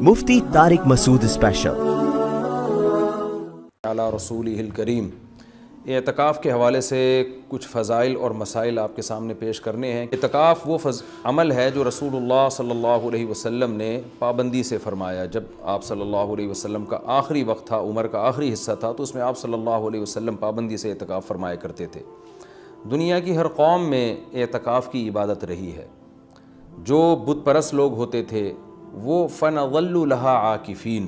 مفتی طارق مسعود special علی رسولہ الکریم۔ اعتکاف کے حوالے سے کچھ فضائل اور مسائل آپ کے سامنے پیش کرنے ہیں۔ اعتکاف وہ عمل ہے جو رسول اللہ صلی اللہ علیہ وسلم نے پابندی سے فرمایا۔ جب آپ صلی اللہ علیہ وسلم کا آخری وقت تھا، عمر کا آخری حصہ تھا، تو اس میں آپ صلی اللہ علیہ وسلم پابندی سے اعتکاف فرمایا کرتے تھے۔ دنیا کی ہر قوم میں اعتکاف کی عبادت رہی ہے۔ جو بت پرست لوگ ہوتے تھے وہ فَنَظَلُّ لَهَا عَاكِفِينَ،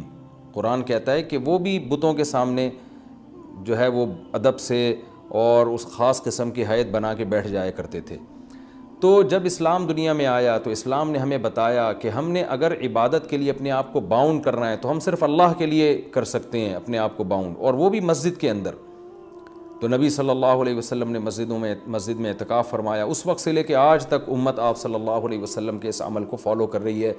قرآن کہتا ہے کہ وہ بھی بتوں کے سامنے جو ہے وہ ادب سے اور اس خاص قسم کی ہیئت بنا کے بیٹھ جایا کرتے تھے۔ تو جب اسلام دنیا میں آیا تو اسلام نے ہمیں بتایا کہ ہم نے اگر عبادت کے لیے اپنے آپ کو باؤنڈ کرنا ہے تو ہم صرف اللہ کے لیے کر سکتے ہیں اپنے آپ کو باؤنڈ، اور وہ بھی مسجد کے اندر۔ تو نبی صلی اللہ علیہ وسلم نے مسجد میں اعتکاف فرمایا۔ اس وقت سے لے کے آج تک امت آپ صلی اللہ علیہ وسلم کے اس عمل کو فالو کر رہی ہے۔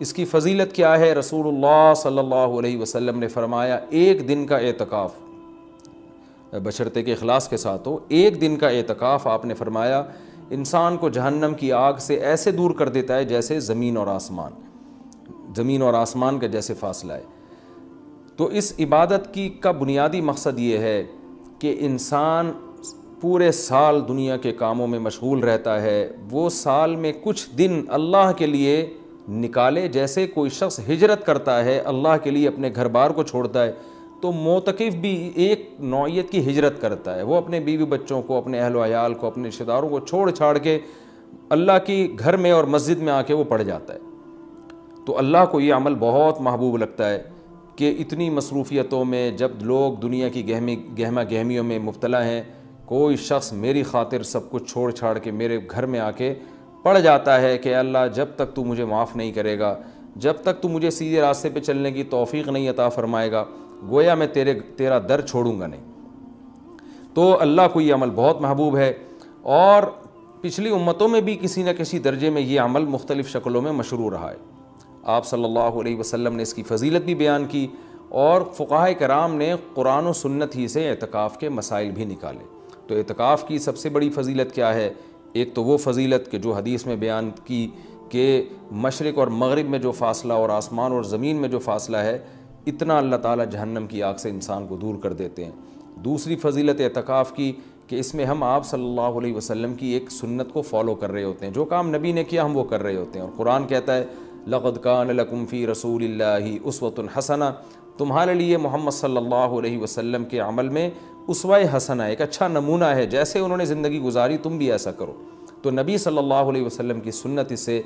اس کی فضیلت کیا ہے؟ رسول اللہ صلی اللہ علیہ وسلم نے فرمایا ایک دن کا اعتکاف، بشرطے کے اخلاص کے ساتھ ہو، ایک دن کا اعتکاف آپ نے فرمایا انسان کو جہنم کی آگ سے ایسے دور کر دیتا ہے جیسے زمین اور آسمان کا جیسے فاصلہ ہے۔ تو اس عبادت کا بنیادی مقصد یہ ہے کہ انسان پورے سال دنیا کے کاموں میں مشغول رہتا ہے، وہ سال میں کچھ دن اللہ کے لیے نکالے۔ جیسے کوئی شخص ہجرت کرتا ہے اللہ کے لیے، اپنے گھر بار کو چھوڑتا ہے، تو معتکف بھی ایک نوعیت کی ہجرت کرتا ہے۔ وہ اپنے بیوی بچوں کو، اپنے اہل و عیال کو، اپنے رشتہ داروں کو چھوڑ چھاڑ کے اللہ کی گھر میں اور مسجد میں آ کے وہ پڑ جاتا ہے۔ تو اللہ کو یہ عمل بہت محبوب لگتا ہے کہ اتنی مصروفیتوں میں جب لوگ دنیا کی گہما گہمیوں میں مبتلا ہیں، کوئی شخص میری خاطر سب کچھ چھوڑ چھاڑ کے میرے گھر میں آ کے پڑ جاتا ہے کہ اللہ جب تک تو مجھے معاف نہیں کرے گا، جب تک تو مجھے سیدھے راستے پہ چلنے کی توفیق نہیں عطا فرمائے گا، گویا میں تیرا در چھوڑوں گا نہیں۔ تو اللہ کو یہ عمل بہت محبوب ہے، اور پچھلی امتوں میں بھی کسی نہ کسی درجے میں یہ عمل مختلف شکلوں میں مشروع رہا ہے۔ آپ صلی اللہ علیہ وسلم نے اس کی فضیلت بھی بیان کی، اور فقہائے کرام نے قرآن و سنت ہی سے اعتکاف کے مسائل بھی نکالے۔ تو اعتکاف کی سب سے بڑی فضیلت کیا ہے؟ ایک تو وہ فضیلت کہ جو حدیث میں بیان کی کہ مشرق اور مغرب میں جو فاصلہ اور آسمان اور زمین میں جو فاصلہ ہے، اتنا اللہ تعالیٰ جہنم کی آگ سے انسان کو دور کر دیتے ہیں۔ دوسری فضیلت اعتکاف کی کہ اس میں ہم آپ صلی اللہ علیہ وسلم کی ایک سنت کو فالو کر رہے ہوتے ہیں، جو کام نبی نے کیا ہم وہ کر رہے ہوتے ہیں۔ اور قرآن کہتا ہے لَقَدْ كَانَ لَكُمْ فِي رَسُولِ اللَّهِ أُسْوَةٌ حَسَنَةٌ، تمہارے لیے محمد صلی اللہ علیہ وسلم کے عمل میں اسوہ حسنہ، ایک اچھا نمونہ ہے، جیسے انہوں نے زندگی گزاری تم بھی ایسا کرو۔ تو نبی صلی اللہ علیہ وسلم کی سنت اس سے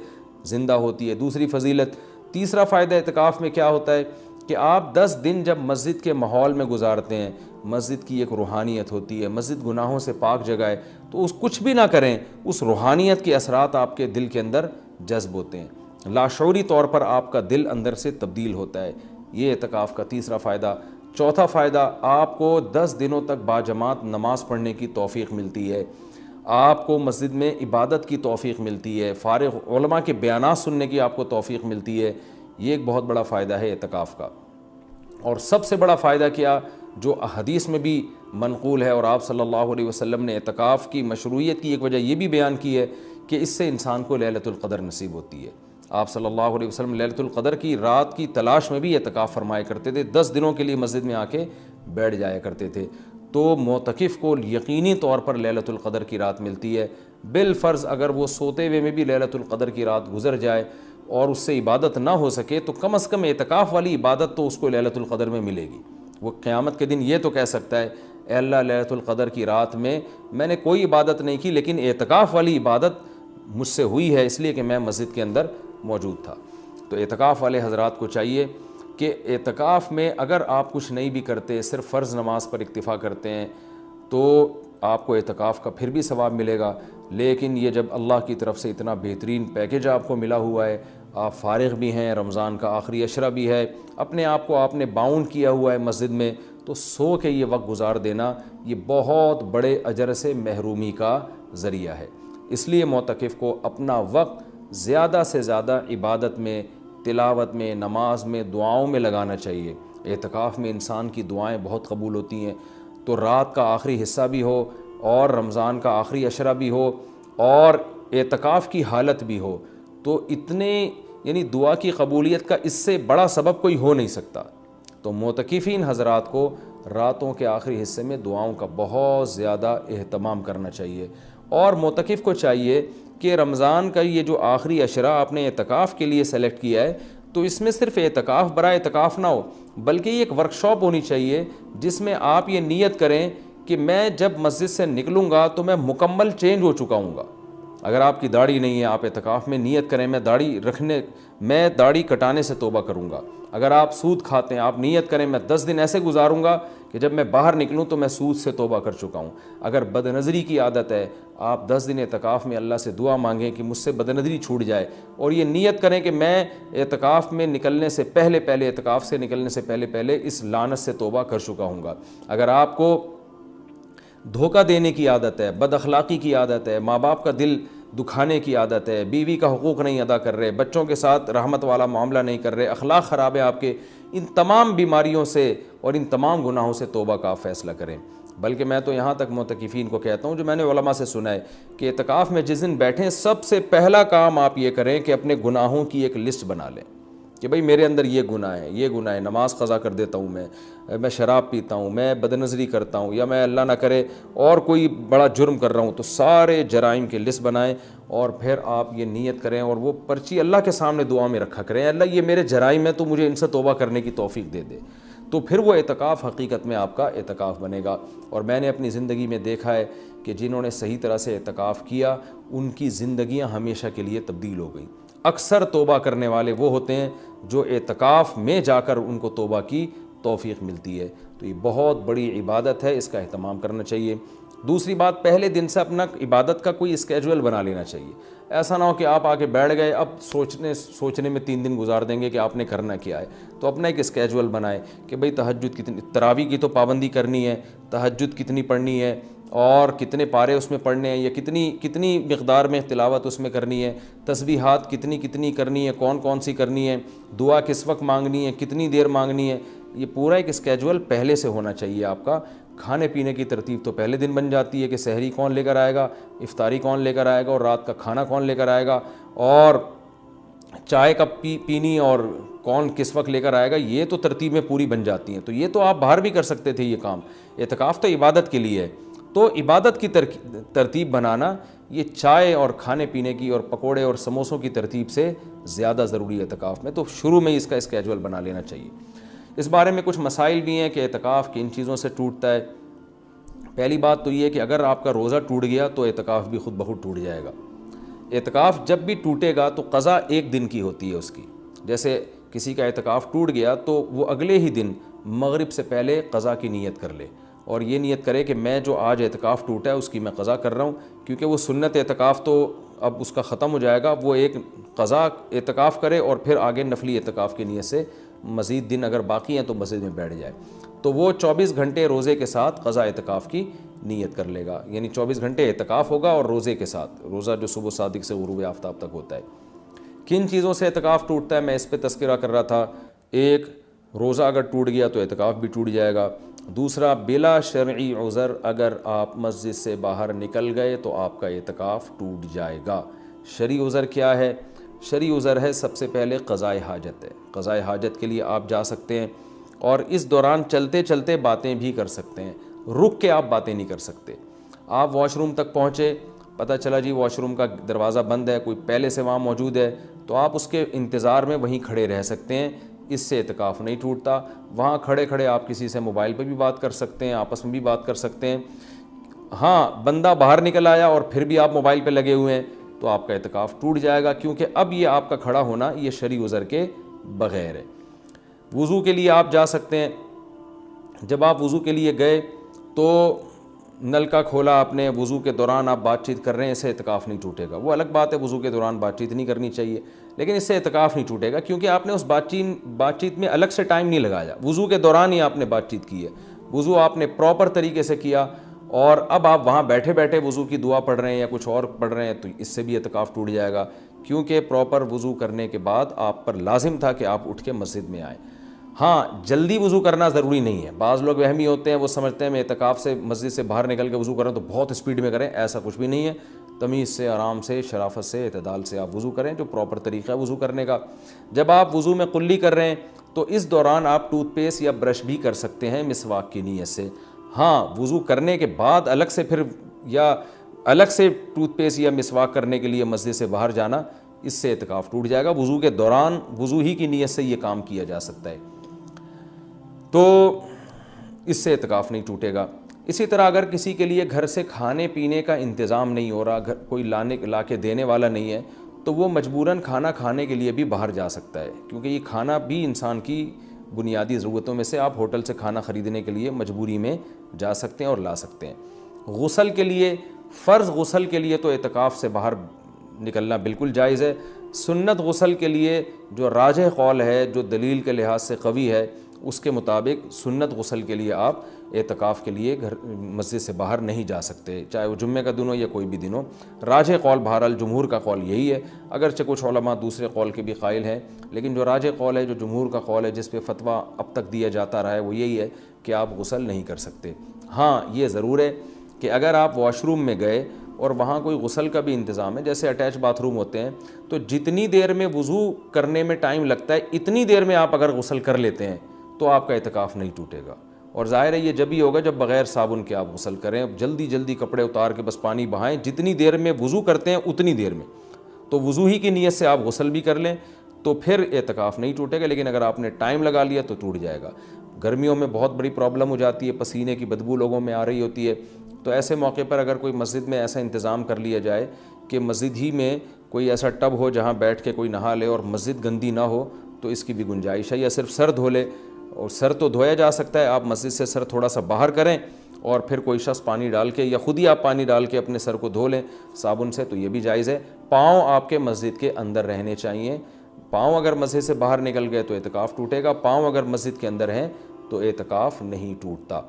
زندہ ہوتی ہے۔ دوسری فضیلت، تیسرا فائدہ اعتکاف میں کیا ہوتا ہے کہ آپ 10 دن جب مسجد کے ماحول میں گزارتے ہیں، مسجد کی ایک روحانیت ہوتی ہے، مسجد گناہوں سے پاک جگہ ہے، تو اس کچھ بھی نہ کریں، اس روحانیت کے اثرات آپ کے دل کے اندر جذب ہوتے ہیں، لاشعوری طور پر آپ کا دل اندر سے تبدیل ہوتا ہے۔ یہ اعتکاف کا تیسرا فائدہ۔ چوتھا فائدہ، آپ کو 10 دنوں تک باجماعت نماز پڑھنے کی توفیق ملتی ہے، آپ کو مسجد میں عبادت کی توفیق ملتی ہے، فارغ علماء کے بیانات سننے کی آپ کو توفیق ملتی ہے۔ یہ ایک بہت بڑا فائدہ ہے اعتکاف کا۔ اور سب سے بڑا فائدہ کیا، جو حدیث میں بھی منقول ہے، اور آپ صلی اللہ علیہ وسلم نے اعتکاف کی مشروعیت کی ایک وجہ یہ بھی بیان کی ہے کہ اس سے انسان کو لیلۃ القدر نصیب ہوتی ہے۔ آپ صلی اللہ علیہ وسلم لیلۃ القدر کی رات کی تلاش میں بھی اعتکاف فرمایا کرتے تھے، 10 دنوں کے لیے مسجد میں آ کے بیٹھ جایا کرتے تھے۔ تو معتکف کو یقینی طور پر لیلۃ القدر کی رات ملتی ہے۔ بالفرض اگر وہ سوتے ہوئے میں بھی لیلۃ القدر کی رات گزر جائے اور اس سے عبادت نہ ہو سکے، تو کم از کم اعتکاف والی عبادت تو اس کو لیلۃ القدر میں ملے گی۔ وہ قیامت کے دن یہ تو کہہ سکتا ہے اے اللہ لیلۃ القدر کی رات میں نے کوئی عبادت نہیں کی، لیکن اعتکاف والی عبادت مجھ سے ہوئی ہے، اس لیے کہ میں مسجد کے اندر موجود تھا۔ تو اعتکاف والے حضرات کو چاہیے کہ اعتکاف میں اگر آپ کچھ نہیں بھی کرتے، صرف فرض نماز پر اکتفا کرتے ہیں، تو آپ کو اعتکاف کا پھر بھی ثواب ملے گا۔ لیکن یہ جب اللہ کی طرف سے اتنا بہترین پیکیج آپ کو ملا ہوا ہے، آپ فارغ بھی ہیں، رمضان کا آخری عشرہ بھی ہے، اپنے آپ کو آپ نے باؤنڈ کیا ہوا ہے مسجد میں، تو سو کے یہ وقت گزار دینا یہ بہت بڑے اجر سے محرومی کا ذریعہ ہے۔ اس لیے معتکف کو اپنا وقت زیادہ سے زیادہ عبادت میں، تلاوت میں، نماز میں، دعاؤں میں لگانا چاہیے۔ اعتکاف میں انسان کی دعائیں بہت قبول ہوتی ہیں۔ تو رات کا آخری حصہ بھی ہو، اور رمضان کا آخری عشرہ بھی ہو، اور اعتکاف کی حالت بھی ہو، تو یعنی دعا کی قبولیت کا اس سے بڑا سبب کوئی ہو نہیں سکتا. تو معتکفین حضرات کو راتوں کے آخری حصے میں دعاؤں کا بہت زیادہ اہتمام کرنا چاہیے. اور معتکف کو چاہیے کہ رمضان کا یہ جو آخری عشرہ آپ نے اعتکاف کے لیے سلیکٹ کیا ہے تو اس میں صرف اعتکاف برائے اعتکاف نہ ہو بلکہ یہ ایک ورکشاپ ہونی چاہیے جس میں آپ یہ نیت کریں کہ میں جب مسجد سے نکلوں گا تو میں مکمل چینج ہو چکا ہوں گا. اگر آپ کی داڑھی نہیں ہے آپ اعتکاف میں نیت کریں میں داڑھی کٹانے سے توبہ کروں گا. اگر آپ سود کھاتے ہیں آپ نیت کریں میں 10 دن ایسے گزاروں گا کہ جب میں باہر نکلوں تو میں سود سے توبہ کر چکا ہوں. اگر بد نظری کی عادت ہے آپ 10 دن اعتکاف میں اللہ سے دعا مانگیں کہ مجھ سے بد نظری چھوٹ جائے اور یہ نیت کریں کہ میں اعتکاف میں نکلنے سے پہلے اعتکاف سے نکلنے سے پہلے اس لعنت سے توبہ کر چکا ہوں گا. اگر آپ کو دھوکہ دینے کی عادت ہے, بد اخلاقی کی عادت ہے, ماں باپ کا دل دکھانے کی عادت ہے, بیوی کا حقوق نہیں ادا کر رہے, بچوں کے ساتھ رحمت والا معاملہ نہیں کر رہے, اخلاق خراب ہے آپ کے, ان تمام بیماریوں سے اور ان تمام گناہوں سے توبہ کا فیصلہ کریں. بلکہ میں تو یہاں تک معتکفین کو کہتا ہوں جو میں نے علماء سے سنا ہے کہ اعتکاف میں جس دن بیٹھیں سب سے پہلا کام آپ یہ کریں کہ اپنے گناہوں کی ایک لسٹ بنا لیں کہ بھئی میرے اندر یہ گناہ ہے, نماز قضا کر دیتا ہوں, میں شراب پیتا ہوں, میں بد نظری کرتا ہوں, یا میں اللہ نہ کرے اور کوئی بڑا جرم کر رہا ہوں. تو سارے جرائم کی لسٹ بنائیں اور پھر آپ یہ نیت کریں اور وہ پرچی اللہ کے سامنے دعا میں رکھا کریں, اللہ یہ میرے جرائم ہیں تو مجھے ان سے توبہ کرنے کی توفیق دے دے. تو پھر وہ اعتکاف حقیقت میں آپ کا اعتکاف بنے گا. اور میں نے اپنی زندگی میں دیکھا ہے کہ جنہوں نے صحیح طرح سے اعتکاف کیا ان کی زندگیاں ہمیشہ کے لیے تبدیل ہو گئیں. اکثر توبہ کرنے والے وہ ہوتے ہیں جو اعتکاف میں جا کر ان کو توبہ کی توفیق ملتی ہے. تو یہ بہت بڑی عبادت ہے, اس کا اہتمام کرنا چاہیے. دوسری بات, پہلے دن سے اپنا عبادت کا کوئی اسکیجول بنا لینا چاہیے. ایسا نہ ہو کہ آپ آ کے بیٹھ گئے اب سوچنے میں 3 دن گزار دیں گے کہ آپ نے کرنا کیا ہے. تو اپنا ایک اسکیجول بنائیں کہ بھئی تہجد کتنی, تراویح کی تو پابندی کرنی ہے, تہجد کتنی پڑھنی ہے اور کتنے پارے اس میں پڑھنے ہیں, یا کتنی مقدار میں تلاوت اس میں کرنی ہے, تسبیحات کتنی کرنی ہے, کون سی کرنی ہے, دعا کس وقت مانگنی ہے, کتنی دیر مانگنی ہے. یہ پورا ایک اسکیجول پہلے سے ہونا چاہیے آپ کا. کھانے پینے کی ترتیب تو پہلے دن بن جاتی ہے کہ سحری کون لے کر آئے گا, افطاری کون لے کر آئے گا اور رات کا کھانا کون لے کر آئے گا, اور چائے کب پینی اور کون کس وقت لے کر آئے گا. یہ تو ترتیبیں پوری بن جاتی ہیں. تو یہ تو آپ باہر بھی کر سکتے تھے یہ کام. اعتکاف تو عبادت کے لیے ہے. تو عبادت کی ترتیب بنانا یہ چائے اور کھانے پینے کی اور پکوڑے اور سموسوں کی ترتیب سے زیادہ ضروری ہے اعتکاف میں. تو شروع میں اس کا اسکیجول بنا لینا چاہیے. اس بارے میں کچھ مسائل بھی ہیں کہ اعتکاف کن چیزوں سے ٹوٹتا ہے. پہلی بات تو یہ ہے کہ اگر آپ کا روزہ ٹوٹ گیا تو اعتکاف بھی خود بخود ٹوٹ جائے گا. اعتکاف جب بھی ٹوٹے گا تو قضا 1 دن کی ہوتی ہے اس کی. جیسے کسی کا اعتکاف ٹوٹ گیا تو وہ اگلے ہی دن مغرب سے پہلے قضا کی نیت کر لے اور یہ نیت کرے کہ میں جو آج اعتکاف ٹوٹا ہے اس کی میں قضا کر رہا ہوں, کیونکہ وہ سنت اعتکاف تو اب اس کا ختم ہو جائے گا. وہ ایک قضا اعتکاف کرے اور پھر آگے نفلی اعتکاف کی نیت سے مزید دن اگر باقی ہیں تو مسجد میں بیٹھ جائے. تو وہ 24 گھنٹے روزے کے ساتھ قضا اعتکاف کی نیت کر لے گا. یعنی 24 گھنٹے اعتکاف ہوگا اور روزے کے ساتھ, روزہ جو صبح صادق سے غروب آفتاب تک ہوتا ہے. کن چیزوں سے اعتکاف ٹوٹتا ہے میں اس پہ تذکرہ کر رہا تھا. ایک, روزہ اگر ٹوٹ گیا تو اعتکاف بھی ٹوٹ جائے گا. دوسرا, بلا شرعی عذر اگر آپ مسجد سے باہر نکل گئے تو آپ کا اعتکاف ٹوٹ جائے گا. شرعی عذر کیا ہے؟ شرعی عذر ہے سب سے پہلے قضائے حاجت ہے. قضائے حاجت کے لیے آپ جا سکتے ہیں اور اس دوران چلتے چلتے باتیں بھی کر سکتے ہیں. رک کے آپ باتیں نہیں کر سکتے. آپ واش روم تک پہنچے, پتہ چلا جی واش روم کا دروازہ بند ہے, کوئی پہلے سے وہاں موجود ہے, تو آپ اس کے انتظار میں وہیں کھڑے رہ سکتے ہیں. اس سے اعتکاف نہیں ٹوٹتا. وہاں کھڑے کھڑے آپ کسی سے موبائل پہ بھی بات کر سکتے ہیں, آپس میں بھی بات کر سکتے ہیں. ہاں, بندہ باہر نکل آیا اور پھر بھی آپ موبائل پہ لگے ہوئے ہیں تو آپ کا اعتکاف ٹوٹ جائے گا, کیونکہ اب یہ آپ کا کھڑا ہونا یہ شرعی عذر کے بغیر ہے. وضو کے لیے آپ جا سکتے ہیں. جب آپ وضو کے لیے گئے تو نل کا کھولا آپ نے, وضو کے دوران آپ بات چیت کر رہے ہیں, اس سے اعتکاف نہیں ٹوٹے گا. وہ الگ بات ہے وضو کے دوران بات چیت نہیں کرنی چاہیے, لیکن اس سے اعتکاف نہیں ٹوٹے گا کیونکہ آپ نے اس بات چیت میں الگ سے ٹائم نہیں لگایا. وضو کے دوران ہی آپ نے بات چیت کی ہے. وضو آپ نے پراپر طریقے سے کیا اور اب آپ وہاں بیٹھے بیٹھے وضو کی دعا پڑھ رہے ہیں یا کچھ اور پڑھ رہے ہیں تو اس سے بھی اعتکاف ٹوٹ جائے گا, کیونکہ پراپر وضو کرنے کے بعد آپ پر لازم تھا کہ آپ اٹھ کے مسجد میں آئیں. ہاں, جلدی وضو کرنا ضروری نہیں ہے. بعض لوگ وہمی ہوتے ہیں, وہ سمجھتے ہیں میں اعتکاف سے مسجد سے باہر نکل کے وضو کر رہا ہوں تو بہت اسپیڈ میں کریں. ایسا کچھ بھی نہیں ہے. تمیز سے، آرام سے، شرافت سے، اعتدال سے آپ وضو کریں، جو پراپر طریقہ ہے وضو کرنے کا۔ جب آپ وضو میں قلی کر رہے ہیں تو اس دوران آپ ٹوتھ پیسٹ یا برش بھی کر سکتے ہیں مسواک کی نیت سے۔ ہاں، وضو کرنے کے بعد الگ سے پھر یا الگ سے ٹوتھ پیسٹ یا مسواک کرنے کے لیے مسجد سے باہر جانا، اس سے اعتکاف ٹوٹ جائے گا۔ وضو کے دوران وضو ہی کی نیت سے یہ کام کیا جا سکتا ہے، تو اس سے اعتکاف نہیں ٹوٹے گا۔ اسی طرح اگر کسی کے لیے گھر سے کھانے پینے کا انتظام نہیں ہو رہا، کوئی لا کے دینے والا نہیں ہے، تو وہ مجبوراً کھانا کھانے کے لیے بھی باہر جا سکتا ہے، کیونکہ یہ کھانا بھی انسان کی بنیادی ضرورتوں میں سے، آپ ہوٹل سے کھانا خریدنے کے لیے مجبوری میں جا سکتے ہیں اور لا سکتے ہیں۔ غسل کے لیے، فرض غسل کے لیے تو اعتکاف سے باہر نکلنا بالکل جائز ہے۔ سنت غسل کے لیے جو راجح قول ہے، جو دلیل کے لحاظ سے قوی ہے، اس کے مطابق سنت غسل کے لیے آپ اعتکاف کے لیے مسجد سے باہر نہیں جا سکتے، چاہے وہ جمعہ کا دن ہو یا کوئی بھی دن ہو۔ راجح قول بہرحال جمہور کا قول یہی ہے، اگرچہ کچھ علماء دوسرے قول کے بھی قائل ہیں، لیکن جو راجح قول ہے، جو جمہور کا قول ہے، جس پہ فتویٰ اب تک دیا جاتا رہا ہے، وہ یہی ہے کہ آپ غسل نہیں کر سکتے۔ ہاں، یہ ضرور ہے کہ اگر آپ واش روم میں گئے اور وہاں کوئی غسل کا بھی انتظام ہے، جیسے اٹیچ باتھ روم ہوتے ہیں، تو جتنی دیر میں وضو کرنے میں ٹائم لگتا ہے اتنی دیر میں آپ اگر غسل کر لیتے ہیں تو آپ کا اعتکاف نہیں ٹوٹے گا۔ اور ظاہر ہے یہ جب ہی ہوگا جب بغیر صابن کے آپ غسل کریں، جلدی جلدی کپڑے اتار کے بس پانی بہائیں، جتنی دیر میں وضو کرتے ہیں اتنی دیر میں، تو وضو ہی کی نیت سے آپ غسل بھی کر لیں تو پھر اعتکاف نہیں ٹوٹے گا، لیکن اگر آپ نے ٹائم لگا لیا تو ٹوٹ جائے گا۔ گرمیوں میں بہت بڑی پرابلم ہو جاتی ہے، پسینے کی بدبو لوگوں میں آ رہی ہوتی ہے، تو ایسے موقع پر اگر کوئی مسجد میں ایسا انتظام کر لیا جائے کہ مسجد ہی میں کوئی ایسا ٹب ہو جہاں بیٹھ کے کوئی نہا لے اور مسجد گندی نہ ہو، تو اس کی بھی گنجائش ہے، یا صرف سر دھو لے، اور سر تو دھویا جا سکتا ہے، آپ مسجد سے سر تھوڑا سا باہر کریں اور پھر کوئی شخص پانی ڈال کے یا خود ہی آپ پانی ڈال کے اپنے سر کو دھو لیں صابن سے، تو یہ بھی جائز ہے۔ پاؤں آپ کے مسجد کے اندر رہنے چاہیے، پاؤں اگر مسجد سے باہر نکل گئے تو اعتکاف ٹوٹے گا، پاؤں اگر مسجد کے اندر ہیں تو اعتکاف نہیں ٹوٹتا۔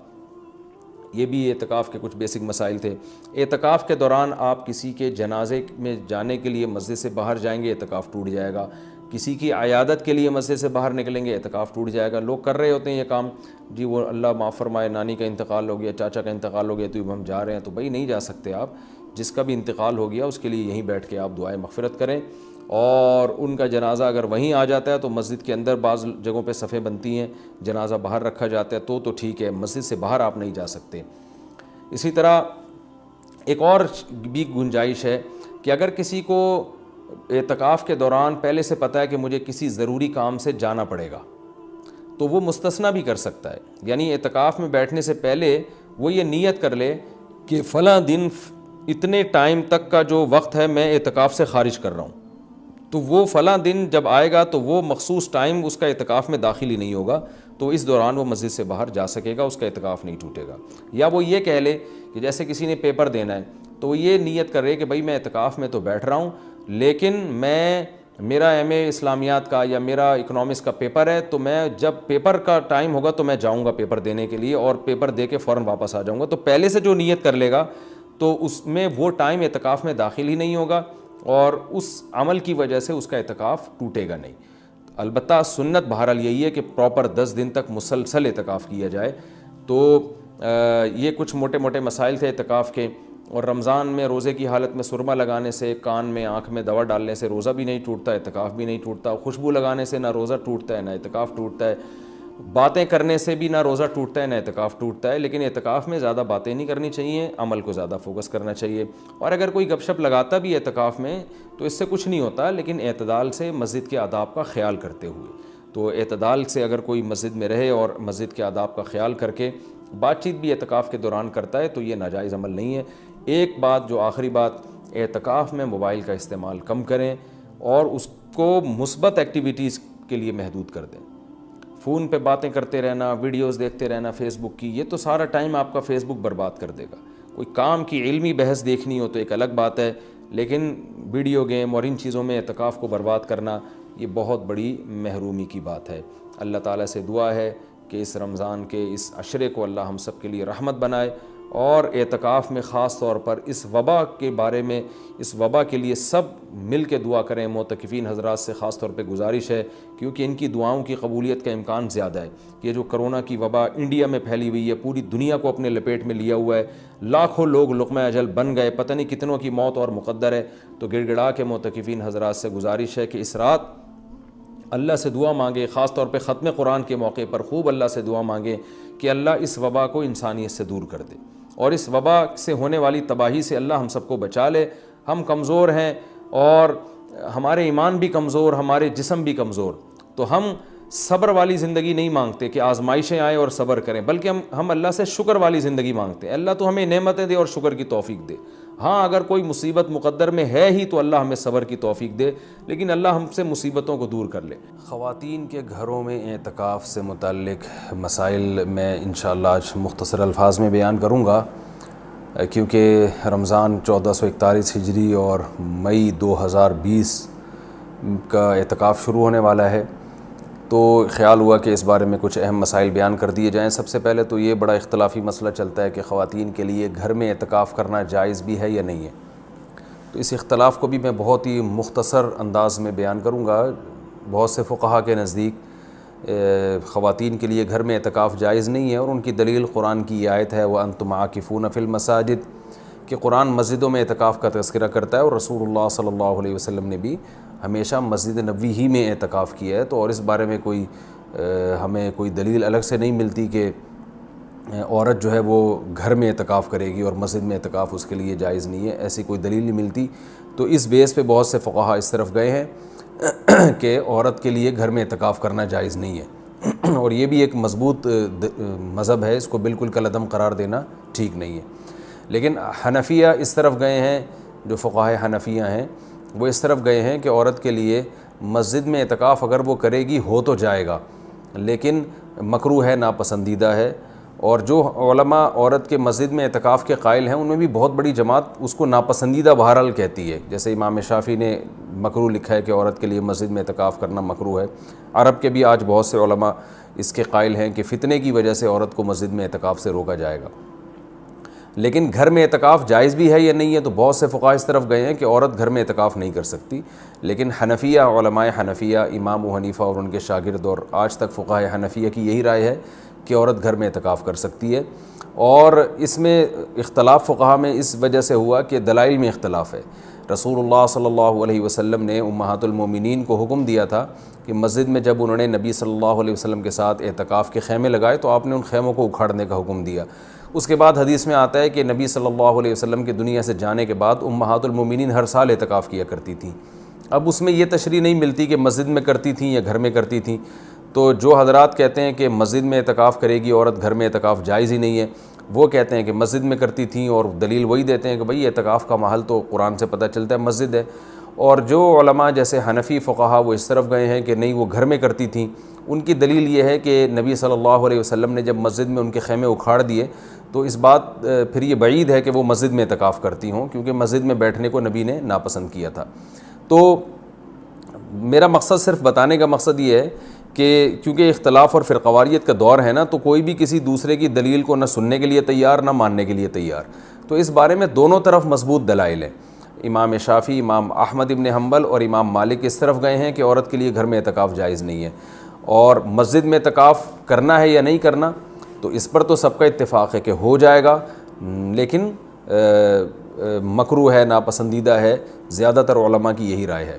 یہ بھی اعتکاف کے کچھ بیسک مسائل تھے۔ اعتکاف کے دوران آپ کسی کے جنازے میں جانے کے لیے مسجد سے باہر جائیں گے، اعتکاف ٹوٹ جائے گا۔ کسی کی عیادت کے لیے مسجد سے باہر نکلیں گے، اعتکاف ٹوٹ جائے گا۔ لوگ کر رہے ہوتے ہیں یہ کام، جی وہ اللہ معاف فرمائے نانی کا انتقال ہو گیا، چاچا کا انتقال ہو گیا تو ہم جا رہے ہیں، تو بھائی نہیں جا سکتے آپ۔ جس کا بھی انتقال ہو گیا اس کے لیے یہیں بیٹھ کے آپ دعائے مغفرت کریں، اور ان کا جنازہ اگر وہیں آ جاتا ہے تو مسجد کے اندر بعض جگہوں پہ صفیں بنتی ہیں، جنازہ باہر رکھا جاتا ہے تو ٹھیک ہے، مسجد سے باہر آپ نہیں جا سکتے۔ اسی طرح ایک اور بھی گنجائش ہے کہ اگر کسی کو اعتکاف کے دوران پہلے سے پتہ ہے کہ مجھے کسی ضروری کام سے جانا پڑے گا، تو وہ مستثنیٰ بھی کر سکتا ہے، یعنی اعتکاف میں بیٹھنے سے پہلے وہ یہ نیت کر لے کہ فلاں دن اتنے ٹائم تک کا جو وقت ہے میں اعتکاف سے خارج کر رہا ہوں، تو وہ فلاں دن جب آئے گا تو وہ مخصوص ٹائم اس کا اعتکاف میں داخل ہی نہیں ہوگا، تو اس دوران وہ مسجد سے باہر جا سکے گا، اس کا اعتکاف نہیں ٹوٹے گا۔ یا وہ یہ کہہ لے کہ جیسے کسی نے پیپر دینا ہے تو وہ یہ نیت کر رہے کہ بھائی میں اعتکاف میں تو بیٹھ رہا ہوں، لیکن میرا ایم اے اسلامیات کا یا میرا اکنامکس کا پیپر ہے، تو میں جب پیپر کا ٹائم ہوگا تو میں جاؤں گا پیپر دینے کے لیے، اور پیپر دے کے فوراً واپس آ جاؤں گا۔ تو پہلے سے جو نیت کر لے گا تو اس میں وہ ٹائم اعتکاف میں داخل ہی نہیں ہوگا، اور اس عمل کی وجہ سے اس کا اعتکاف ٹوٹے گا نہیں۔ البتہ سنت بہرحال یہی ہے کہ پراپر 10 دن تک مسلسل اعتکاف کیا جائے۔ تو یہ کچھ موٹے موٹے مسائل تھے اعتکاف کے۔ اور رمضان میں روزے کی حالت میں سرما لگانے سے، کان میں آنکھ میں دوا ڈالنے سے روزہ بھی نہیں ٹوٹتا، اعتکاف بھی نہیں ٹوٹتا۔ خوشبو لگانے سے نہ روزہ ٹوٹتا ہے نہ اعتکاف ٹوٹتا ہے۔ باتیں کرنے سے بھی نہ روزہ ٹوٹتا ہے نہ اعتکاف ٹوٹتا ہے، لیکن اعتکاف میں زیادہ باتیں نہیں کرنی چاہیے، عمل کو زیادہ فوکس کرنا چاہیے۔ اور اگر کوئی گپ شپ لگاتا بھی اعتکاف میں تو اس سے کچھ نہیں ہوتا، لیکن اعتدال سے مسجد کے آداب کا خیال کرتے ہوئے۔ تو اعتدال سے اگر کوئی مسجد میں رہے اور مسجد کے آداب کا خیال کر کے بات چیت بھی اعتکاف کے دوران کرتا ہے تو یہ ناجائز عمل نہیں ہے۔ ایک بات جو آخری بات، اعتکاف میں موبائل کا استعمال کم کریں اور اس کو مثبت ایکٹیویٹیز کے لیے محدود کر دیں۔ فون پہ باتیں کرتے رہنا، ویڈیوز دیکھتے رہنا فیس بک کی، یہ تو سارا ٹائم آپ کا فیس بک برباد کر دے گا۔ کوئی کام کی علمی بحث دیکھنی ہو تو ایک الگ بات ہے، لیکن ویڈیو گیم اور ان چیزوں میں اعتکاف کو برباد کرنا یہ بہت بڑی محرومی کی بات ہے۔ اللہ تعالیٰ سے دعا ہے کہ اس رمضان کے اس عشرے کو اللہ ہم سب کے لیے رحمت بنائے، اور اعتکاف میں خاص طور پر اس وبا کے بارے میں، اس وبا کے لیے سب مل کے دعا کریں۔ معتکفین حضرات سے خاص طور پہ گزارش ہے، کیونکہ ان کی دعاؤں کی قبولیت کا امکان زیادہ ہے۔ یہ جو کرونا کی وبا انڈیا میں پھیلی ہوئی ہے، پوری دنیا کو اپنے لپیٹ میں لیا ہوا ہے، لاکھوں لوگ لقمہ اجل بن گئے، پتہ نہیں کتنوں کی موت اور مقدر ہے۔ تو گڑ گڑا کے معتکفین حضرات سے گزارش ہے کہ اس رات اللہ سے دعا مانگے، خاص طور پہ ختم قرآن کے موقع پر خوب اللہ سے دعا مانگے کہ اللہ اس وبا کو انسانیت سے دور کر دے، اور اس وبا سے ہونے والی تباہی سے اللہ ہم سب کو بچا لے۔ ہم کمزور ہیں اور ہمارے ایمان بھی کمزور، ہمارے جسم بھی کمزور، تو ہم صبر والی زندگی نہیں مانگتے کہ آزمائشیں آئیں اور صبر کریں، بلکہ ہم اللہ سے شکر والی زندگی مانگتے ہیں۔ اللہ تو ہمیں نعمتیں دے اور شکر کی توفیق دے۔ ہاں اگر کوئی مصیبت مقدر میں ہے ہی تو اللہ ہمیں صبر کی توفیق دے، لیکن اللہ ہم سے مصیبتوں کو دور کر لے۔ خواتین کے گھروں میں اعتکاف سے متعلق مسائل میں انشاءاللہ آج مختصر الفاظ میں بیان کروں گا، کیونکہ رمضان 1441 ہجری اور مئی 2020 کا اعتکاف شروع ہونے والا ہے، تو خیال ہوا کہ اس بارے میں کچھ اہم مسائل بیان کر دیے جائیں۔ سب سے پہلے تو یہ بڑا اختلافی مسئلہ چلتا ہے کہ خواتین کے لیے گھر میں اعتکاف کرنا جائز بھی ہے یا نہیں ہے، تو اس اختلاف کو بھی میں بہت ہی مختصر انداز میں بیان کروں گا۔ بہت سے فقہا کے نزدیک خواتین کے لیے گھر میں اعتکاف جائز نہیں ہے، اور ان کی دلیل قرآن کی یہ آیت ہے وَأَنْتُمْ عَاكِفُونَ فِي الْمَسَاجِدِ، کہ قرآن مسجدوں میں اعتکاف کا تذکرہ کرتا ہے، اور رسول اللہ صلی اللہ علیہ وسلم نے بھی ہمیشہ مسجد نبوی ہی میں اعتکاف کیا ہے، تو اور اس بارے میں ہمیں کوئی دلیل الگ سے نہیں ملتی کہ عورت جو ہے وہ گھر میں اعتکاف کرے گی اور مسجد میں اعتکاف اس کے لیے جائز نہیں ہے، ایسی کوئی دلیل نہیں ملتی۔ تو اس بیس پہ بہت سے فقہا اس طرف گئے ہیں کہ عورت کے لیے گھر میں اعتکاف کرنا جائز نہیں ہے، اور یہ بھی ایک مضبوط مذہب ہے، اس کو بالکل کالعدم قرار دینا ٹھیک نہیں ہے۔ لیکن حنفیہ اس طرف گئے ہیں، جو فقہائے حنفیہ ہیں وہ اس طرف گئے ہیں کہ عورت کے لیے مسجد میں اعتکاف اگر وہ کرے گی ہو تو جائے گا، لیکن مکروہ ہے، ناپسندیدہ ہے۔ اور جو علماء عورت کے مسجد میں اعتکاف کے قائل ہیں ان میں بھی بہت بڑی جماعت اس کو ناپسندیدہ بہرحال کہتی ہے، جیسے امام شافعی نے مکروہ لکھا ہے کہ عورت کے لیے مسجد میں اعتکاف کرنا مکروہ ہے۔ عرب کے بھی آج بہت سے علماء اس کے قائل ہیں کہ فتنے کی وجہ سے عورت کو مسجد میں اعتکاف سے روکا جائے گا۔ لیکن گھر میں اعتکاف جائز بھی ہے یا نہیں ہے، تو بہت سے فقہاء اس طرف گئے ہیں کہ عورت گھر میں اعتکاف نہیں کر سکتی، لیکن حنفیہ، علماء حنفیہ، امام ابو حنیفہ اور ان کے شاگرد، اور آج تک فقہاء حنفیہ کی یہی رائے ہے کہ عورت گھر میں اعتکاف کر سکتی ہے۔ اور اس میں اختلاف فقہاء میں اس وجہ سے ہوا کہ دلائل میں اختلاف ہے۔ رسول اللہ صلی اللہ علیہ وسلم نے امہات المومنین کو حکم دیا تھا کہ مسجد میں جب انہوں نے نبی صلی اللہ علیہ وسلم کے ساتھ اعتکاف کے خیمے لگائے تو آپ نے ان خیموں کو اکھاڑنے کا حکم دیا۔ اس کے بعد حدیث میں آتا ہے کہ نبی صلی اللہ علیہ وسلم کے دنیا سے جانے کے بعد امہات المومنین ہر سال اعتکاف کیا کرتی تھیں۔ اب اس میں یہ تشریح نہیں ملتی کہ مسجد میں کرتی تھیں یا گھر میں کرتی تھیں، تو جو حضرات کہتے ہیں کہ مسجد میں اعتکاف کرے گی عورت، گھر میں اعتکاف جائز ہی نہیں ہے، وہ کہتے ہیں کہ مسجد میں کرتی تھیں، اور دلیل وہی دیتے ہیں کہ بھئی اعتکاف کا محل تو قرآن سے پتہ چلتا ہے مسجد ہے۔ اور جو علماء جیسے حنفی فقہا وہ اس طرف گئے ہیں کہ نہیں وہ گھر میں کرتی تھیں، ان کی دلیل یہ ہے کہ نبی صلی اللہ علیہ وسلم نے جب مسجد میں ان کے خیمے اکھاڑ دیے تو اس بات پھر یہ بعید ہے کہ وہ مسجد میں اعتکاف کرتی ہوں، کیونکہ مسجد میں بیٹھنے کو نبی نے ناپسند کیا تھا۔ تو میرا مقصد صرف بتانے کا مقصد یہ ہے کہ کیونکہ اختلاف اور فرقواریت کا دور ہے نا، تو کوئی بھی کسی دوسرے کی دلیل کو نہ سننے کے لیے تیار نہ ماننے کے لیے تیار، تو اس بارے میں دونوں طرف مضبوط دلائل ہیں۔ امام شافعی، امام احمد ابن حنبل اور امام مالک اس طرف گئے ہیں کہ عورت کے لیے گھر میں اعتکاف جائز نہیں ہے، اور مسجد میں اعتکاف کرنا ہے یا نہیں کرنا، تو اس پر تو سب کا اتفاق ہے کہ ہو جائے گا، لیکن مکروہ ہے، ناپسندیدہ ہے، زیادہ تر علماء کی یہی رائے ہے۔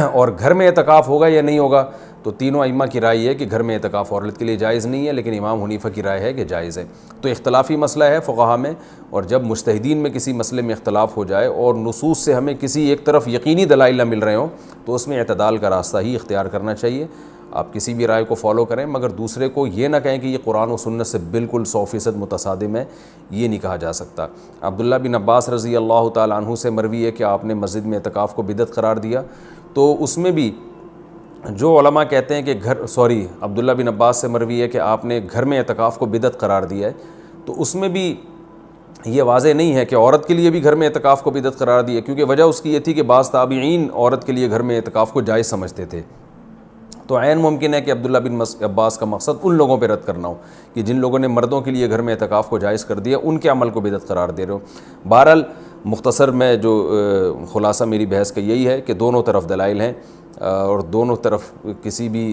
اور گھر میں اعتکاف ہوگا یا نہیں ہوگا، تو تینوں ائمہ کی رائے ہے کہ گھر میں اعتکاف عورت کے لیے جائز نہیں ہے، لیکن امام حنیفہ کی رائے ہے کہ جائز ہے۔ تو اختلافی مسئلہ ہے فقہا میں، اور جب مجتہدین میں کسی مسئلے میں اختلاف ہو جائے اور نصوص سے ہمیں کسی ایک طرف یقینی دلائل نہ مل رہے ہوں، تو اس میں اعتدال کا راستہ ہی اختیار کرنا چاہیے۔ آپ کسی بھی رائے کو فالو کریں، مگر دوسرے کو یہ نہ کہیں کہ یہ قرآن و سنت سے بالکل 100% متصادم ہے، یہ نہیں کہا جا سکتا۔ عبداللہ بن عباس رضی اللہ تعالیٰ عنہ سے مروی ہے کہ آپ نے مسجد میں اعتکاف کو بدعت قرار دیا، تو اس میں بھی جو علماء کہتے ہیں کہ عبداللہ بن عباس سے مروی ہے کہ آپ نے گھر میں اعتکاف کو بدعت قرار دیا ہے، تو اس میں بھی یہ واضح نہیں ہے کہ عورت کے لیے بھی گھر میں اعتکاف کو بدعت قرار دیا، کیونکہ وجہ اس کی یہ تھی کہ بعض تابعین عورت کے لیے گھر میں اعتکاف کو جائز سمجھتے تھے، تو عین ممکن ہے کہ عبداللہ بن عباس کا مقصد ان لوگوں پہ رد کرنا ہو کہ جن لوگوں نے مردوں کے لیے گھر میں اعتکاف کو جائز کر دیا، ان کے عمل کو بدعت قرار دے رہے ہو۔ بہرحال مختصر میں جو خلاصہ میری بحث کا یہی ہے کہ دونوں طرف دلائل ہیں، اور دونوں طرف کسی بھی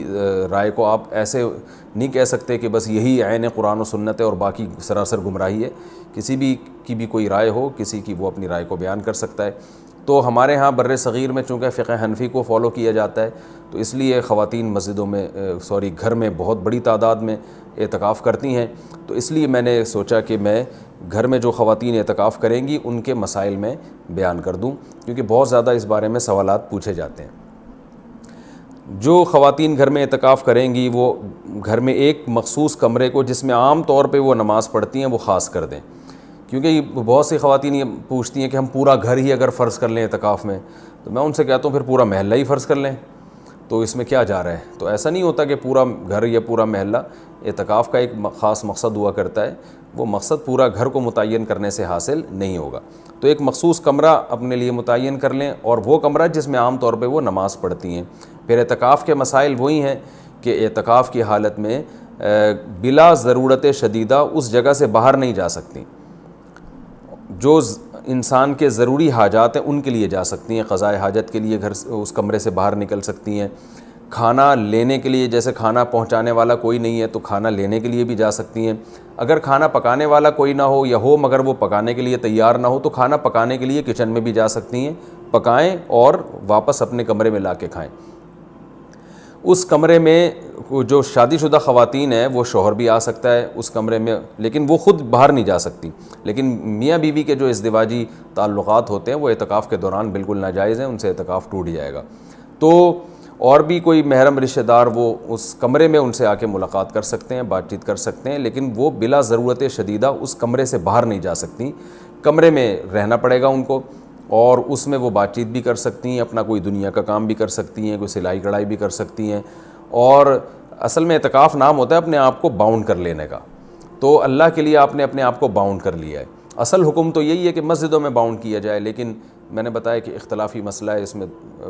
رائے کو آپ ایسے نہیں کہہ سکتے کہ بس یہی عین قرآن و سنت ہے اور باقی سراسر گمراہی ہے۔ کسی بھی کی بھی کوئی رائے ہو، کسی کی وہ اپنی رائے کو بیان کر سکتا ہے۔ تو ہمارے ہاں بر صغیر میں چونکہ فقہ حنفی کو فالو کیا جاتا ہے، تو اس لیے خواتین مسجدوں میں گھر میں بہت بڑی تعداد میں اعتکاف کرتی ہیں، تو اس لیے میں نے سوچا کہ میں گھر میں جو خواتین اعتکاف کریں گی ان کے مسائل میں بیان کر دوں، کیونکہ بہت زیادہ اس بارے میں سوالات پوچھے جاتے ہیں۔ جو خواتین گھر میں اعتکاف کریں گی وہ گھر میں ایک مخصوص کمرے کو جس میں عام طور پہ وہ نماز پڑھتی ہیں وہ خاص کر دیں، کیونکہ بہت سی خواتین یہ پوچھتی ہیں کہ ہم پورا گھر ہی اگر فرض کر لیں اعتکاف میں، تو میں ان سے کہتا ہوں پھر پورا محلہ ہی فرض کر لیں، تو اس میں کیا جا رہا ہے؟ تو ایسا نہیں ہوتا کہ پورا گھر یا پورا محلہ، اعتکاف کا ایک خاص مقصد ہوا کرتا ہے، وہ مقصد پورا گھر کو متعین کرنے سے حاصل نہیں ہوگا۔ تو ایک مخصوص کمرہ اپنے لیے متعین کر لیں، اور وہ کمرہ جس میں عام طور پہ وہ نماز پڑھتی ہیں۔ پھر اعتکاف کے مسائل وہی ہیں کہ اعتکاف کی حالت میں بلا ضرورت شدیدہ اس جگہ سے باہر نہیں جا سکتی، جو انسان کے ضروری حاجات ہیں ان کے لیے جا سکتی ہیں، قضاء حاجت کے لیے اس کمرے سے باہر نکل سکتی ہیں، کھانا لینے کے لیے جیسے کھانا پہنچانے والا کوئی نہیں ہے تو کھانا لینے کے لیے بھی جا سکتی ہیں، اگر کھانا پکانے والا کوئی نہ ہو یا ہو مگر وہ پکانے کے لیے تیار نہ ہو تو کھانا پکانے کے لیے کچن میں بھی جا سکتی ہیں، پکائیں اور واپس اپنے کمرے میں لا کے کھائیں۔ اس کمرے میں جو شادی شدہ خواتین ہیں وہ شوہر بھی آ سکتا ہے اس کمرے میں، لیکن وہ خود باہر نہیں جا سکتی، لیکن میاں بیوی کے جو ازدواجی تعلقات ہوتے ہیں وہ اعتکاف کے دوران بالکل ناجائز ہیں، ان سے اعتکاف ٹوٹ جائے گا۔ تو اور بھی کوئی محرم رشتہ دار وہ اس کمرے میں ان سے آ کے ملاقات کر سکتے ہیں، بات چیت کر سکتے ہیں، لیکن وہ بلا ضرورت شدیدہ اس کمرے سے باہر نہیں جا سکتی، کمرے میں رہنا پڑے گا ان کو، اور اس میں وہ بات چیت بھی کر سکتی ہیں، اپنا کوئی دنیا کا کام بھی کر سکتی ہیں، کوئی سلائی کڑھائی بھی کر سکتی ہیں، اور اصل میں اعتکاف نام ہوتا ہے اپنے آپ کو باؤنڈ کر لینے کا، تو اللہ کے لیے آپ نے اپنے آپ کو باؤنڈ کر لیا ہے۔ اصل حکم تو یہی ہے کہ مسجدوں میں باؤنڈ کیا جائے، لیکن میں نے بتایا کہ اختلافی مسئلہ ہے، اس میں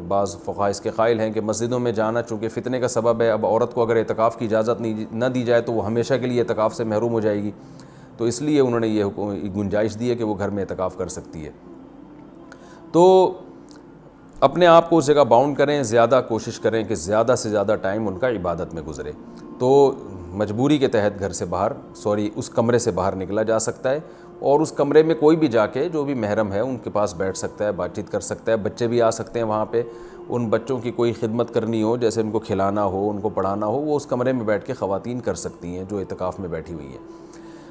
بعض فقہاء اس کے قائل ہیں کہ مسجدوں میں جانا چونکہ فتنے کا سبب ہے، اب عورت کو اگر اعتکاف کی اجازت نہ دی جائے تو وہ ہمیشہ کے لیے اعتکاف سے محروم ہو جائے گی، تو اس لیے انہوں نے یہ گنجائش دی ہے کہ وہ گھر میں اعتکاف کر سکتی ہے۔ تو اپنے آپ کو اس جگہ باؤنڈ کریں، زیادہ کوشش کریں کہ زیادہ سے زیادہ ٹائم ان کا عبادت میں گزرے، تو مجبوری کے تحت گھر سے باہر اس کمرے سے باہر نکلا جا سکتا ہے، اور اس کمرے میں کوئی بھی جا کے جو بھی محرم ہے ان کے پاس بیٹھ سکتا ہے، بات چیت کر سکتا ہے، بچے بھی آ سکتے ہیں وہاں پہ، ان بچوں کی کوئی خدمت کرنی ہو جیسے ان کو کھلانا ہو، ان کو پڑھانا ہو، وہ اس کمرے میں بیٹھ کے خواتین کر سکتی ہیں جو اعتکاف میں بیٹھی ہوئی ہیں۔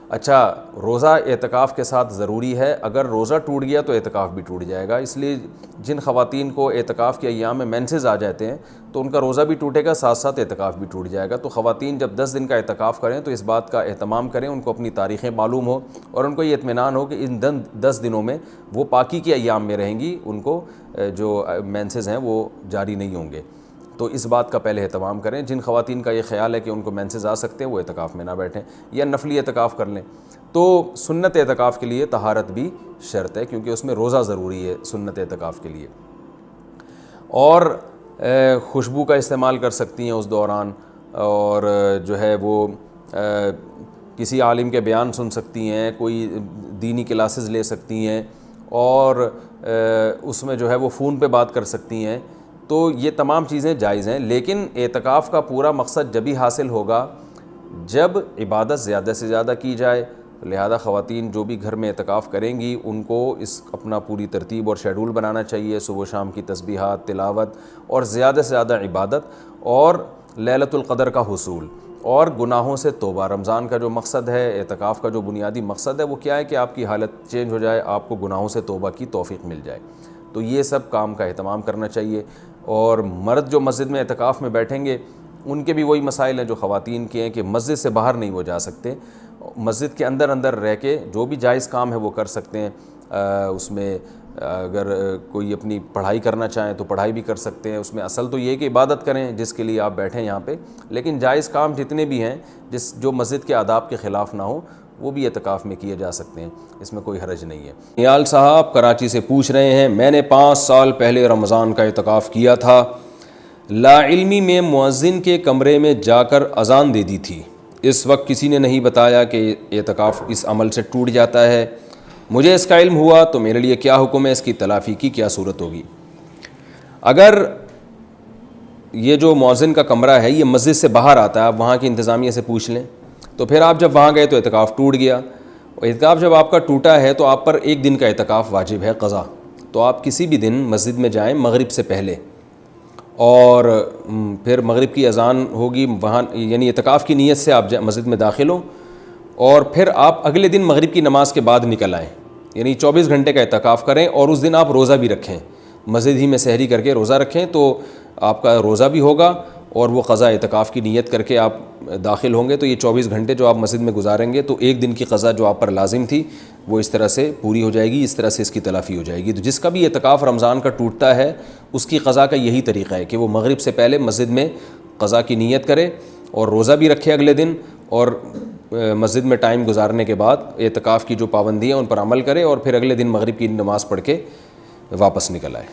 اچھا، روزہ اعتکاف کے ساتھ ضروری ہے، اگر روزہ ٹوٹ گیا تو اعتکاف بھی ٹوٹ جائے گا، اس لیے جن خواتین کو اعتکاف کے ایام میں مینسز آ جاتے ہیں تو ان کا روزہ بھی ٹوٹے گا، ساتھ ساتھ اعتکاف بھی ٹوٹ جائے گا۔ تو خواتین جب 10 دن کا اعتکاف کریں تو اس بات کا اہتمام کریں، ان کو اپنی تاریخیں معلوم ہو اور ان کو یہ اطمینان ہو کہ ان 10 دنوں میں وہ پاکی کے ایام میں رہیں گی، ان کو جو مینسز ہیں وہ جاری نہیں ہوں گے، تو اس بات کا پہلے اہتمام کریں۔ جن خواتین کا یہ خیال ہے کہ ان کو مینسز آ سکتے ہیں وہ اعتکاف میں نہ بیٹھیں یا نفلی اعتکاف کر لیں۔ تو سنت اعتکاف کے لیے طہارت بھی شرط ہے، کیونکہ اس میں روزہ ضروری ہے سنت اعتکاف کے لیے، اور خوشبو کا استعمال کر سکتی ہیں اس دوران، اور جو ہے وہ کسی عالم کے بیان سن سکتی ہیں، کوئی دینی کلاسز لے سکتی ہیں، اور اس میں جو ہے وہ فون پہ بات کر سکتی ہیں، تو یہ تمام چیزیں جائز ہیں۔ لیکن اعتکاف کا پورا مقصد جبھی حاصل ہوگا جب عبادت زیادہ سے زیادہ کی جائے، لہذا خواتین جو بھی گھر میں اعتکاف کریں گی ان کو اس اپنا پوری ترتیب اور شیڈول بنانا چاہیے، صبح و شام کی تسبیحات، تلاوت، اور زیادہ سے زیادہ عبادت، اور لیلۃ القدر کا حصول، اور گناہوں سے توبہ۔ رمضان کا جو مقصد ہے، اعتکاف کا جو بنیادی مقصد ہے وہ کیا ہے کہ آپ کی حالت چینج ہو جائے، آپ کو گناہوں سے توبہ کی توفیق مل جائے، تو یہ سب کام کا اہتمام کرنا چاہیے۔ اور مرد جو مسجد میں اعتکاف میں بیٹھیں گے ان کے بھی وہی مسائل ہیں جو خواتین کے ہیں کہ مسجد سے باہر نہیں وہ جا سکتے، مسجد کے اندر رہ کے جو بھی جائز کام ہے وہ کر سکتے ہیں، اس میں اگر کوئی اپنی پڑھائی کرنا چاہیں تو پڑھائی بھی کر سکتے ہیں، اس میں اصل تو یہ کہ عبادت کریں جس کے لیے آپ بیٹھیں یہاں پہ، لیکن جائز کام جتنے بھی ہیں جو مسجد کے آداب کے خلاف نہ ہو وہ بھی اعتکاف میں کیے جا سکتے ہیں، اس میں کوئی حرج نہیں ہے۔ نیال صاحب کراچی سے پوچھ رہے ہیں، میں نے 5 سال پہلے رمضان کا اعتکاف کیا تھا، لا علمی میں مؤذن کے کمرے میں جا کر اذان دے دی تھی، اس وقت کسی نے نہیں بتایا کہ اعتکاف اس عمل سے ٹوٹ جاتا ہے، مجھے اس کا علم ہوا تو میرے لیے کیا حکم ہے، اس کی تلافی کی کیا صورت ہوگی؟ اگر یہ جو مؤذن کا کمرہ ہے یہ مسجد سے باہر آتا ہے، آپ وہاں کی انتظامیہ سے پوچھ لیں، تو پھر آپ جب وہاں گئے تو اعتکاف ٹوٹ گیا، اور اعتکاف جب آپ کا ٹوٹا ہے تو آپ پر ایک دن کا اعتکاف واجب ہے قضا، تو آپ کسی بھی دن مسجد میں جائیں مغرب سے پہلے، اور پھر مغرب کی اذان ہوگی وہاں، یعنی اعتکاف کی نیت سے آپ مسجد میں داخل ہوں، اور پھر آپ اگلے دن مغرب کی نماز کے بعد نکل آئیں، یعنی 24 گھنٹے کا اعتکاف کریں، اور اس دن آپ روزہ بھی رکھیں، مسجد ہی میں سحری کر کے روزہ رکھیں، تو آپ کا روزہ بھی ہوگا اور وہ قضا اعتکاف کی نیت کر کے آپ داخل ہوں گے، تو یہ 24 گھنٹے جو آپ مسجد میں گزاریں گے تو ایک دن کی قضا جو آپ پر لازم تھی وہ اس طرح سے پوری ہو جائے گی، اس طرح سے اس کی تلافی ہو جائے گی۔ تو جس کا بھی اعتکاف رمضان کا ٹوٹتا ہے اس کی قضا کا یہی طریقہ ہے کہ وہ مغرب سے پہلے مسجد میں قضا کی نیت کرے اور روزہ بھی رکھے اگلے دن، اور مسجد میں ٹائم گزارنے کے بعد اعتکاف کی جو پابندیاں ان پر عمل کرے، اور پھر اگلے دن مغرب کی نماز پڑھ کے واپس نکل آئے۔